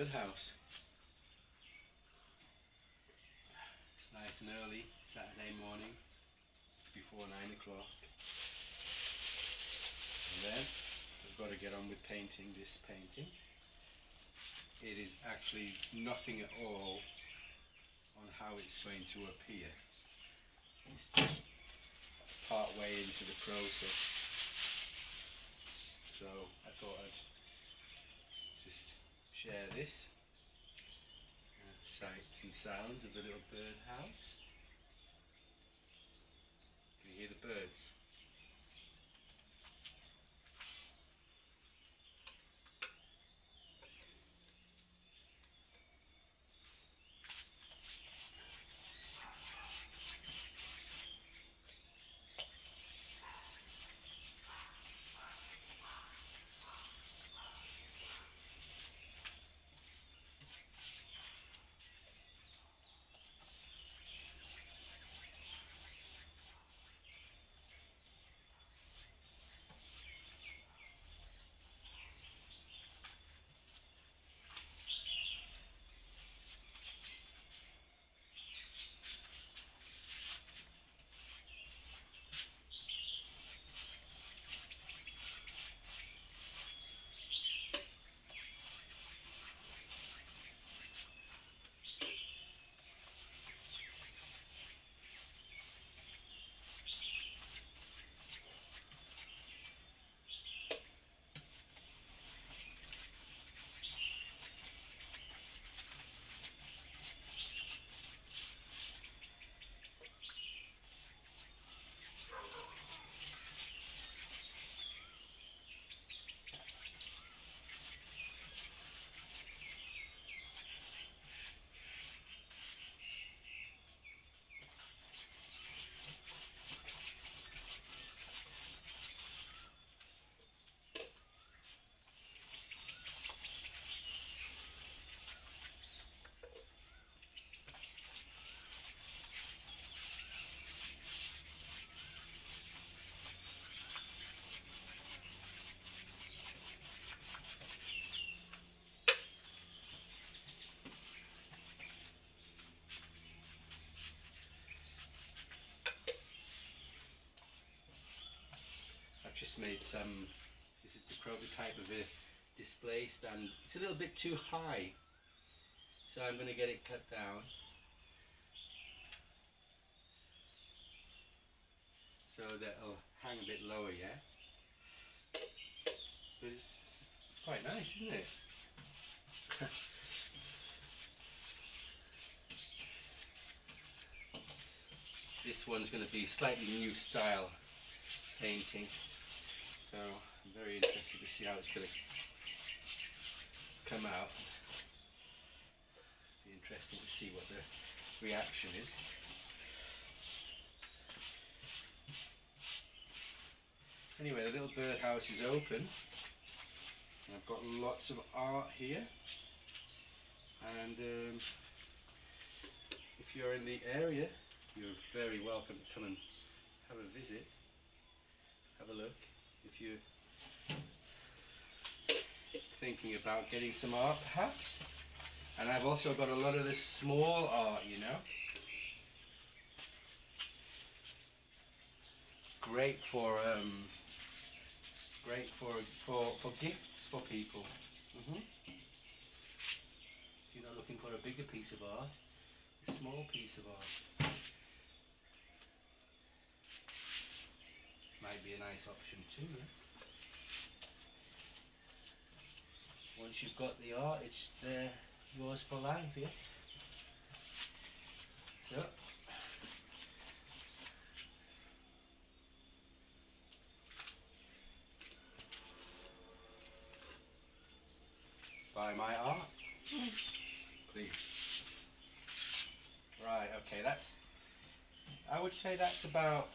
birdhouse. It's nice and early, Saturday morning. It's before 9 o'clock. And then I've got to get on with painting this painting. It is actually nothing at all on how it's going to appear. It's just part way into the process. So I thought I'd just share this. Sights and sounds of the little birdhouse. Can you hear the birds? Just made some, this is the prototype of a display stand. It's a little bit too high, so I'm going to get it cut down so that it'll hang a bit lower, yeah? But it's quite nice, isn't it? This one's going to be slightly new style painting. So I'm very interested to see how it's going to come out. Be interesting to see what the reaction is. Anyway, the little birdhouse is open. And I've got lots of art here. And if you're in the area, you're very welcome to come and have a visit. Have a look. If you're thinking about getting some art perhaps. And I've also got a lot of this small art, you know. Great for gifts for people. If you're not looking for a bigger piece of art, a small piece of art might be a nice option too. Yeah? Once you've got the art, it's yours for life, yeah? So, buy my art, please. Right, okay, I would say that's about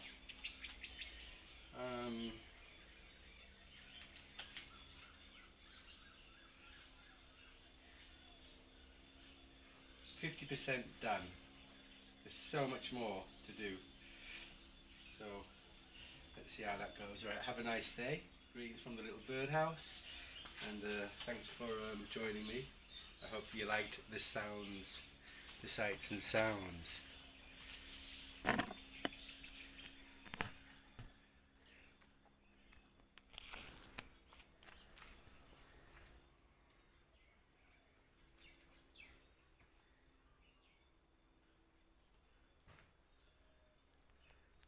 50% done. There's so much more to do. So let's see how that goes. Right, have a nice day. Greetings from the little birdhouse, and thanks for joining me. I hope you liked the sounds, the sights and sounds.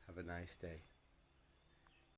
Have a nice day.